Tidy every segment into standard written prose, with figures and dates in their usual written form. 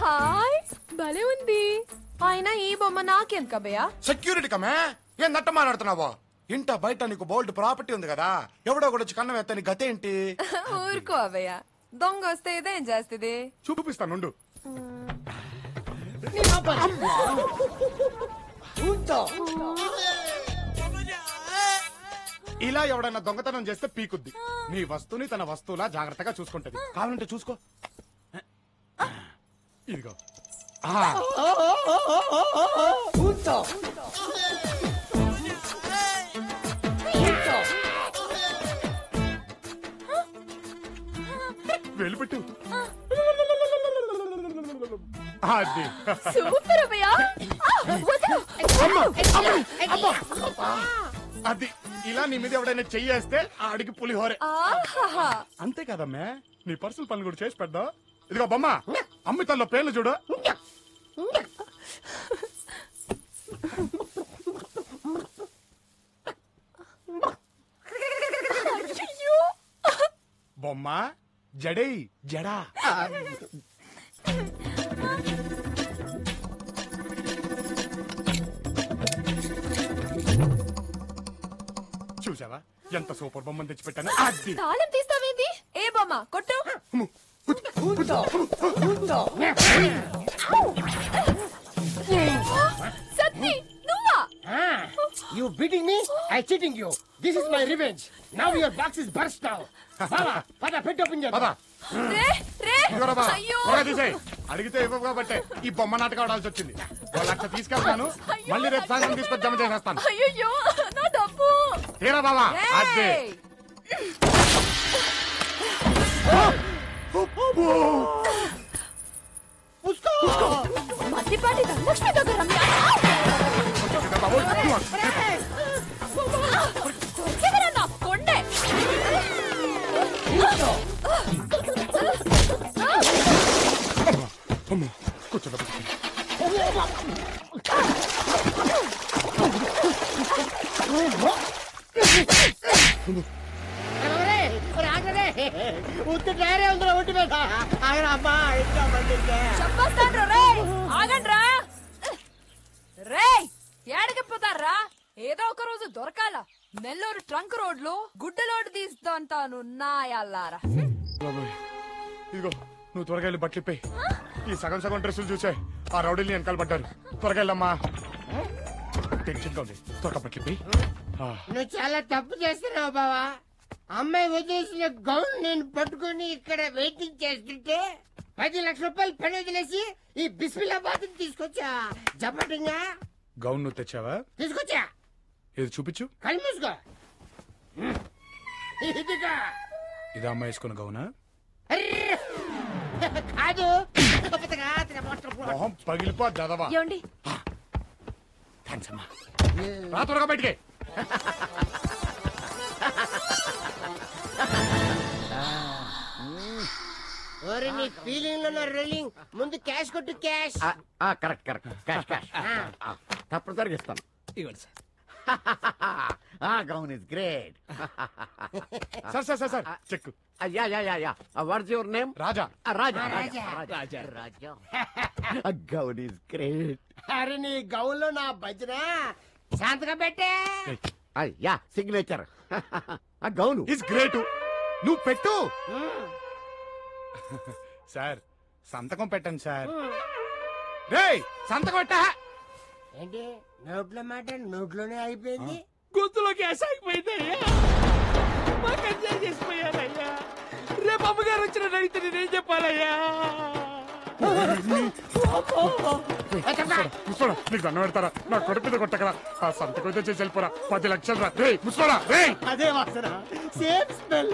Hi భలే ఉంది. ఆయన ఈ బొమ్మ నాకెందుకబయ్యా? సెక్యూరిటీ కమే ఏం నట్ట మాట్లాడుతున్నావో? ఇంట బయట నీకు బోల్డ్ ప్రాపర్టీ ఉంది కదా, ఎవడో కూడా వచ్చి కన్నం ఎత్తని గతేంటి? ఊరుకో అబయ్యా, దొంగ వస్తే ఇదేం చేస్తుంది? చూపిస్తానుండు. ఇలా ఎవడైనా దొంగతనం చేస్తే పీకుద్ది. నీ వస్తువుని తన వస్తువులా జాగ్రత్తగా చూసుకుంటది. కావాలంటే చూసుకో. ఇదిగో వెళ్ళిపెట్టు. అది సూపర్ అబయ్యా. అది ఇలా నీ మీద ఎవడైనా చెయ్యేస్తే ఆడికి పులిహోరే. అంతే కదమ్మే, నీ పర్సనల్ పనులు కూడా చేసి పెద్దా. ఇదిగో బొమ్మ, అమ్మితల్లో పేర్లు చూడు. బొమ్మ జడై జడా. చూసావా ఎంత సూపర్ బొమ్మను తెచ్చిపెట్టాను. అది తాళం తీస్తావేంది? ఏ బొమ్మ కొట్టు. సత్తి నువ్వా? You beating me? I cheating you. This is my revenge. Now your box is burst now. Baba, pada pet open పద. రే రే ఇదిగోరా బా, అయ్యో త్వరగా తీసేయ్. అడిగితే ఇవ్వవు కాబట్టే ఈ బొమ్మ నాటకం ఆడాల్సి వచ్చింది. 1 లక్ష తీసుకెళ్తాను, మళ్ళీ రేపు సాయంత్రం తీసుకొచ్చి జమ చేసేస్తాను. అయ్యో నా డబ్బు. తీరా బాబా. అదే మధ్యపాటి ధనలక్ష్మి దగ్గర రమ్య. ఎవరన్నా కొండే. కూర్చో. ఉత్తిరే ఉందిరా ఒట్టి మీద అమ్మా ఇంకా మందికే చెప్పేస్తాను రే. ఆగండ్రా రే. ఏడకి పోతారా? ఏదో ఒక రోజు దొరకాల. నెల్లూరు ట్రంక్ రోడ్ లో గుడ్డలోడు తీస్తాను నాయల్లారా. ఇదిగో నువ్వు త్వరగా వెళ్ళి బట్టలిపోయి. ఈ సగం సగం డ్రెస్సులు చూసే ఆ రౌడీని వెనకాల పడ్డారు. త్వరగా వెళ్ళమ్మా, టెన్షన్ గా ఉంది. త్వరగా బట్టలిపోయి. నువ్వు చాలా తప్పు చేస్తున్నావు బావా. అమ్మాయి వదిలేసిన గౌన్ నేను పట్టుకుని ఇక్కడ వెయిటింగ్ చేస్తుంటే 10 లక్షల రూపాయలు పని వదిలేసి ఈ బిస్మిల్లాబాద్ తీసుకొచ్చా. జపటింగా గౌన్ నువ్వు తెచ్చావా? తీసుకొచ్చా. ఇది చూపించు. కళ్ళు మూసుకో. ఇదిగా ఇది అమ్మాయి వేసుకున్న గౌనా? కాదు, మొహం పగిలిపో దదవా. ఏమండి థాంక్స్ అమ్మా. రా త్వరగా బయటికి. ఓరే నీ ఫీలింగ్ లో రోలింగ్ ముందు క్యాష్ కొట్టు. Cash correct correct. Cash cash తప్పనిసరిగా ఇస్తాను. ఇవ్వండి sir. Gown is great. Sir check. Yeah yeah yeah yeah. What's your name? Raja. Raja Raja. Raja Raja. Gown is great. అరే నీ గౌన్ లో నా భజన శాంతగా పెట్టే. Yeah signature. Gown is great. నువ్వు పెట్టు. సార్ సంతకం పెట్టండి సార్. రేయ్ సంతకం పెట్టా. ఏంటి నోట్లో మాట నోట్లోనే అయిపోయింది. గొంతులో గ్యాస్ ఆగిపోయిందయ్యా. మాకు ఎంజాయ్ చేసిపోయారయ్యా. రేపు అమ్మగారు వచ్చిన అడిగితే నేనేం చెప్పాలయ్యా? ముసోడా నీకు దండం పెడతారా? నా కొడుకు మీద కొట్టకరా. ఆ సంతకం అయితే చేసి వెళ్ళిపోరా. 10 లక్షలు రా. రే ముసోడా రే. అదే వాసన same smell.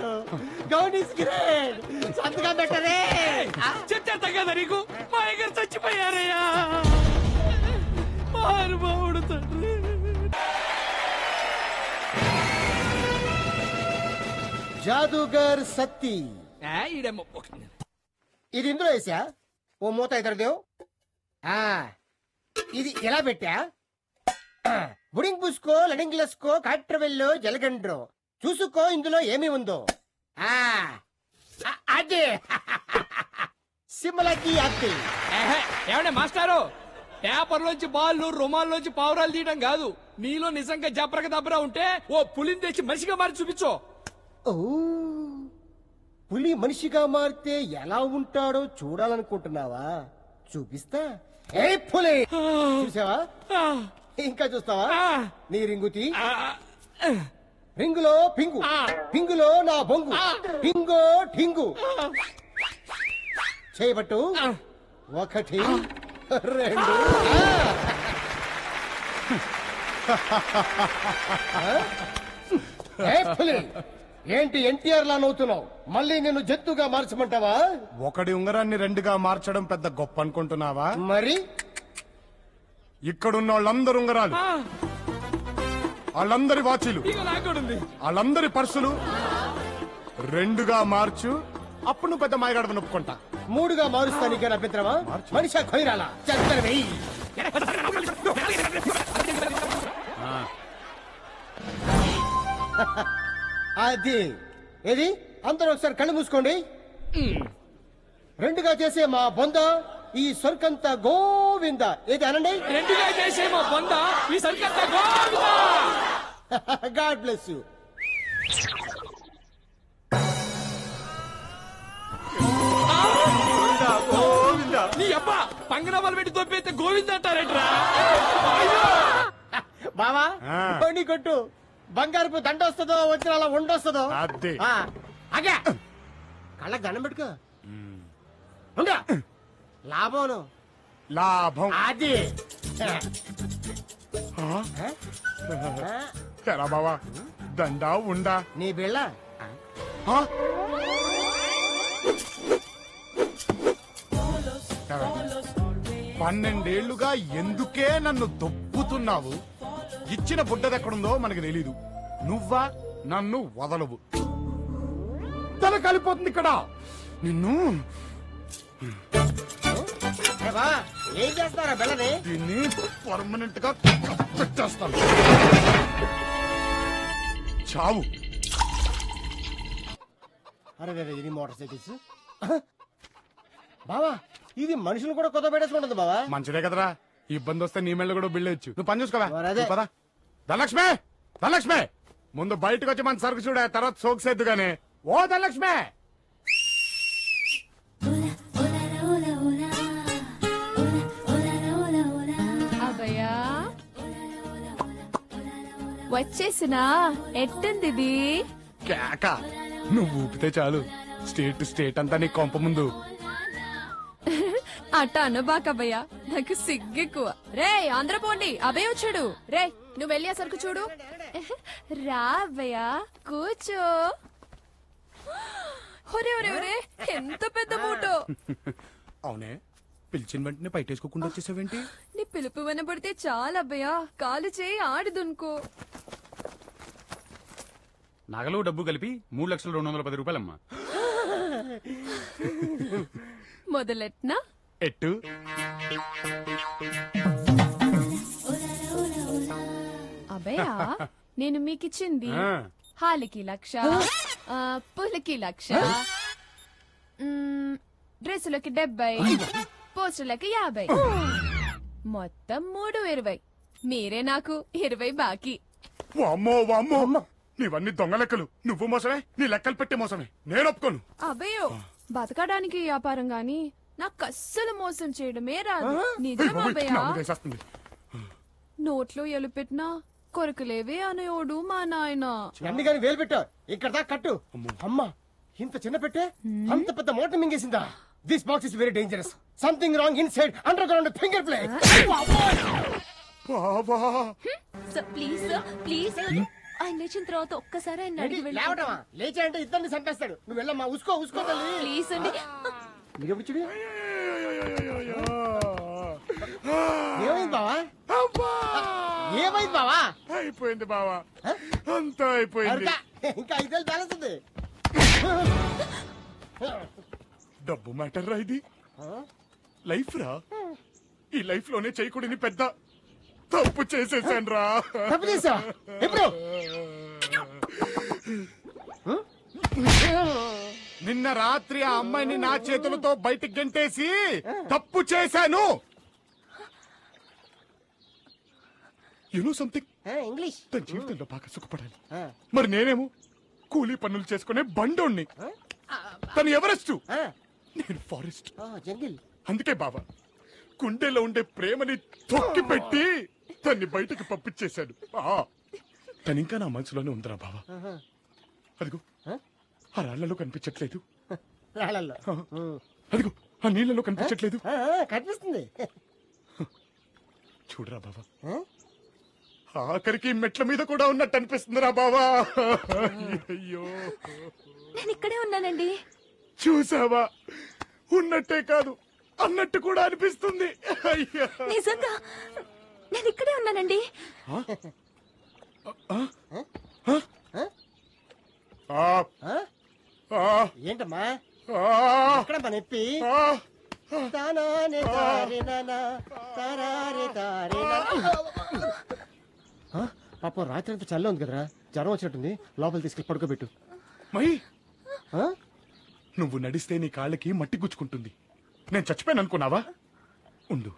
Gown is great. సంతకం పెట్టరే. చెప్తా కదా నీకు. మా అయ్యగారు చచ్చిపోయారయ్యా. మహానుభావుడు తండ్రి. జాదూగర్ సత్తి. ఈడేమో ఇది ఇందులో వేసా. ఓ మూత ఇద్దరు దేవు. ఇది ఎలా పెట్టా? బుడింగ్ పూసుకో, లడింగ్ లస్కో, కాట్రవెల్లో, జలగండ్రో చూసుకో ఇందులో ఏమి ఉందో. అదే సిమ్లకి అత్తి. ఏమంటే మాస్టారు, పేపర్లోంచి బాళ్ళు రుమాల్లోంచి పావురాలు తీయడం కాదు, నీలో నిజంగా జబ్రక దబ్బరా ఉంటే ఓ పులిని తెచ్చి మనిషిగా మారి చూపించో. ఓ, పులి మనిషిగా మారితే ఎలా ఉంటాడో చూడాలనుకుంటున్నావా? చూపిస్తా. ఏ పులి చూసావా? ఇంకా చూస్తావా? నీ రింగుతి రింగులో పింగు, పింగులో నా బొంగు, పింగో ఠింగు. చేయబట్టు. 1 2. ఏంటి ఎన్టీఆర్ లా నవ్వుతున్నావు? మళ్ళీ నిన్ను జంతువుగా మార్చమంటావా? ఒకడి ఉంగరాన్ని 2గా మార్చడం పెద్ద గొప్ప అనుకుంటున్నావా? మరి ఇక్కడున్న వాళ్ళందరూ ఉంగరాలు, వాళ్ళందరి వాచీలు, ఇక నాకు కూడా ఉంది. వాళ్ళందరి పర్సులు 2గా మార్చు. అప్పుడు నువ్వు పెద్ద మాయగాడని నొప్పుకుంటా. 3గా మారుస్తా. నీకేనా అభ్యంతరమా? మనిషి ఖైరాలా చందన వెయ్యి. అది ఏది? అందరూ ఒకసారి కళ్ళు మూసుకోండి. 2గా చేసే మా బొంద ఈ సొర్కంత గోవింద. ఏది అనండి. 2గా చేసే మా బొంద ఈ సరికంతా గోవిందా. God bless you. నీ అబ్బా పంగనామాలు పెట్టి తొప్పైతే గోవింద అంటారేంట్రా? బావా ఆ. నీ కొట్టు. బంగారపు దండ వస్తుందో వచ్చిన అలా ఉండొస్తుందో. అదే. అగా కళ్ళకి దండం పెట్టుకో. ఉండా. లాభం లాభం. అది. తెరా బావా, దండా ఉండా? నీ బిళ్ళ. ఆ? 12 ఎందుకే నన్ను దొబ్బుతున్నావు? ఇచ్చిన బుడ్డదెక్కడుందో మనకు తెలీదు. నువ్వా నన్ను వదలవు. తల కలిపోతుంది ఇక్కడ. నిన్ను ఏం చేస్తారా బిళ్ళని? దీన్ని పర్మనెంట్ గా పెట్టేస్తాను. చావు. అరే ఇది మోటార్ సైకిల్స్. బావా ఇది మనుషులు కూడా కొత్త పెట్టేసుకుంటుంది బావా. మంచిదే కదరా. ఇబ్బంది వస్తే నీ మెళ్ళ కూడా బిళ్ళేయచ్చు. నువ్వు పని చూసుకోవా. మరదే. పదా ధనలక్ష్మి, ధనలక్ష్మి ముందు బయటకు వచ్చి మన సరుకు చూడ, తర్వాత సోక్సేద్దు గానే. ఓ ధనలక్ష్మి. అభయా వచ్చేసినా? ఎట్టుంది ఇది? కేక. నువ్వు ఊపితే చాలు స్టేట్ స్టేట్ అంతా నీ కొంప ముందు. అట్ట అనబాకబ్బయ్యా, నాకు సిగ్గెక్కువ. రే ఆంధ్ర పోండి, అభయ్ వచ్చాడు. రే నువ్వు వెళ్ళి ఆ సరుకు చూడు. రా అబ్బయ్యా కూర్చో. ఒరే ఒరే ఒరే ఎంత పెద్ద మూటో. అవునే, పిలిచిన వెంటనే బయటేసుకోకుండా వచ్చేసావేంటి? నీ పిలుపు వినబడితే చాలా అబ్బయ్యా, కాలు చేయి ఆడిదునుకో. నగలు డబ్బు కలిపి 3,210,000 రూపాయలమ్మా. మొదలెట్నా? ఎట్టు. అబ్బయ్యా నేను మీకిచ్చింది ఆ. హాలికి 1,00,000, పులికి 1,00,000, డ్రెస్సులకి 70, పోస్టులకి 50, మొత్తం 320. మీరే నాకు 20 బాకీ. వామ్మో వామ్మో, నీవన్నీ దొంగ లెక్కలు. నువ్వు మోసమే, నీ లెక్కలు పెట్టే మోసమే. నేను ఒప్పుకోను. అబ్బయ్యో బతకడానికి వ్యాపారం గాని నాకు అస్సలు మోసం చేయడమే రాదు. నిజం అబ్బయ్యా. నమ్ము చేసేస్తుంది. నోట్లో ఎలుపెట్టినా కొరకలేవే అనేవాడు మా నాయన. అన్ని కానీ వేలు పెట్టా. ఇక్కడ దాకా కట్టు. అమ్మా ఇంత చిన్న పెట్టే అంత పెద్ద మూట మింగేసిందా? This box is very dangerous. Something wrong inside under ground finger play. బాబా ప్లీజ్ ప్లీజ్ ఆయన లేచిన తర్వాత ఒక్కసారి ఆయన అడిగి వెళ్ళి లేవటమా? లేచా అంటే ఇద్దరిని చంపేస్తాడు. నువ్వు వెళ్ళమ్మా. ఉసుకో ఉసుకో తల్లి. ప్లీజ్ అండి. మీరెప్పుడు ఏమైంది బావా? ఏమైంది బావా? అయిపోయింది బావా, అంతా అయిపోయింది. అరుకా. ఇంకా 5,000 బ్యాలెన్స్ ఉంది. డబ్బు మ్యాటర్ రా ఇది. లైఫ్ రా. ఈ లైఫ్ లోనే చేయకూడని పెద్ద తప్పు చేసేసాను రా. తప్పు చేసావా? ఎప్పుడు? నిన్న రాత్రి ఆ అమ్మాయిని నా చేతులతో బయటికి గంటేసి తప్పు చేశాను. You know something, English. తన జీవితంలో బాగా సుఖపడాలి. మరి నేనేమో కూలీ పనులు చేసుకునే బండోణ్ణి. తను ఎవరెస్ట్, నేను ఫారెస్ట్. జంగిల్. అందుకే బావా గుండెలో ఉండే ప్రేమని తొక్కి పెట్టి తన్ని బయటకు పంపించేశాడు. తను ఇంకా నా మనసులోనే ఉందిరా బావా. అదిగో ఆ రాళ్లలో కనిపించట్లేదు, రాళ్ళల్లో. అదిగో ఆ నీళ్లలో కనిపించట్లేదు. కనిపిస్తుంది. చూడరా బావా, ఆఖరికి మెట్ల మీద కూడా ఉన్నట్టు అనిపిస్తుందిరా బావా. అయ్యో, నేను ఇక్కడే ఉన్నానండి. చూసావా, ఉన్నట్టే కాదు అన్నట్టు కూడా అనిపిస్తుంది. అయ్యా, నిజంగా నేను ఇక్కడే ఉన్నానండి. ఏంటమ్మా ఆ, ఎక్కడమ్మా నొప్పి? ఆ, తానానే తారినానా, తారారే తారినానా. పాపం రాత్రి అంతా చల్ల ఉంది కదరా, జ్వరం వచ్చినట్టుంది. లోపల తీసుకెళ్ళి పడుకోబెట్టు. మై ఆ? నువ్వు నడిస్తే నీ కాళ్ళకి మట్టి గుచ్చుకుంటుంది. నేను చచ్చిపోయాను అనుకున్నావా? ఉండు.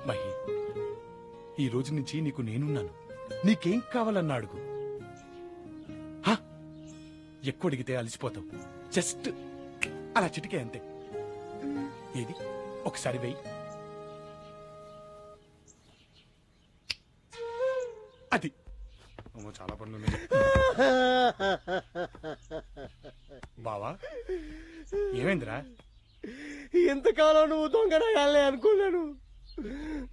మహి, ఈ రోజు నుంచి నీకు నేనున్నాను. నీకేం కావాలన్నా అడుగు. హా? ఎక్కువ అడిగితే అలసిపోతావు. జస్ట్ అలా చిటికే అంతే. ఏది ఒకసారి వెయ్యి. అది చాలా పనులు ఉన్నాయి. బావా ఏమైందిరా? ఎంతకాలం నువ్వు దొంగనగాలే అనుకున్నాను.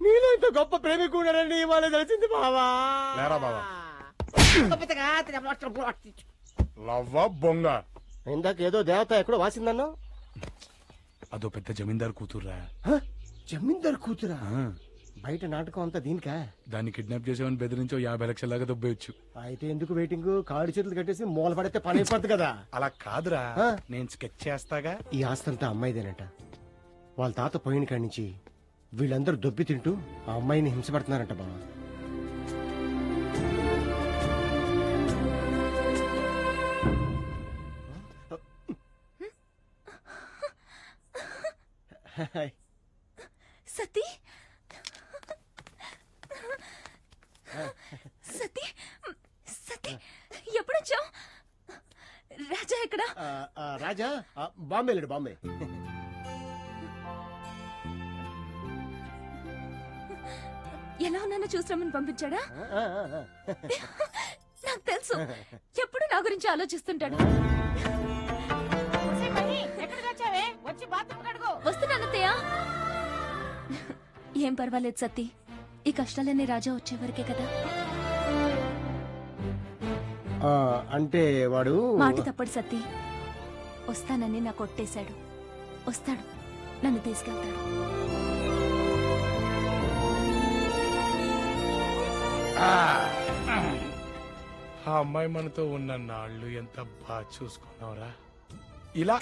నేను ఇంత గొప్ప ప్రేమికున్నానని ఇవాళ తెలిసింది బావా. లేరా బావా, లవ్వా బొంగ. ఇందాక ఏదో దేవత ఎక్కడో వాసిందన్నా. అదో పెద్ద జమీందారు కూతుర్రా. జమీందారు కూతురా? బయట నాటకం అంతా దీనికా? దాన్ని కిడ్నాప్ చేసామని బెదిరించో 50 లక్షల దాకా దొబ్బేయచ్చు. అయితే ఎందుకు వెయిటింగ్? కాళ్ళు చేతులు కట్టేసి మూల పడితే పని అయిపోద్ది కదా. అలా కాదురా, నేను స్కెచ్ చేస్తాగా. ఈ ఆస్తంతా అమ్మాయిదేనట. వాళ్ళ తాత పోయిన కాడి నుంచి వీళ్ళందరూ దొబ్బి తింటూ ఆ అమ్మాయిని హింసపడుతున్నారంట బావా. సతీ సతీ సతీ ఎప్పుడొచ్చావు? రాజా ఎక్కడ? రాజా బాంబే లేడు, బాంబే. ఎలా ఉన్నానో చూసిరమ్మని పంపించాడా? నాకు తెలుసు, ఎప్పుడు నా గురించి ఆలోచిస్తుంటాడు. వస్తున్నానత్తయ్య. ఏం పర్వాలేదు సతీ, ఈ కష్టాలన్నీ రాజా వచ్చే వరకే కదా. అంటే వాడు మాట తప్పడు సతీ. వస్తానని నాకు కొట్టేశాడు. వస్తాడు, నన్ను తీసుకెళ్తాడు. ఆ అమ్మాయి మనతో ఉన్న నాళ్ళు ఎంత బాగా చూసుకున్నావురా. ఇలా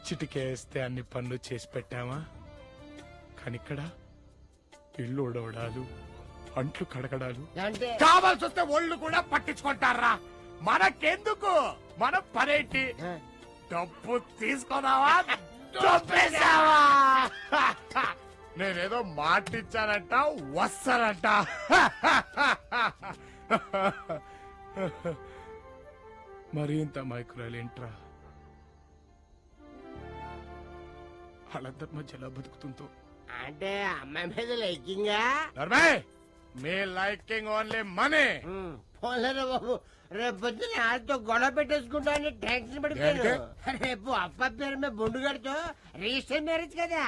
చిటికేస్తే అన్ని పనులు చేసి పెట్టామా? కానిక్కడ ఇల్లు ఉడవడాలు, అంట్లు కడగడాలు, కావాల్సి వస్తే ఒళ్ళు కూడా పట్టించుకుంటారా. మనకెందుకు? మన పనేంటి? డబ్బు తీసుకున్నావా, డబ్బేసావా? నేనేదో మాటిచ్చానంట, వస్తానంట. మరి ఇంత మైకురాలేంట్రా? వాళ్ళందరి మధ్య ఎలా బతుకుతుందో. అంటే అమ్మాయి మీద లైకింగా? మీ లైకింగ్ ఓన్లీ మనీ. పోలేరా బాబు, రేపు పొద్దున వాళ్ళతో గొడవ పెట్టేసుకుంటా అని టెన్షన్ పడిపోయాను. రేపు అప్ప పేరు మీద బొండుగాడితో రిజిస్టర్ మ్యారేజ్ కదా.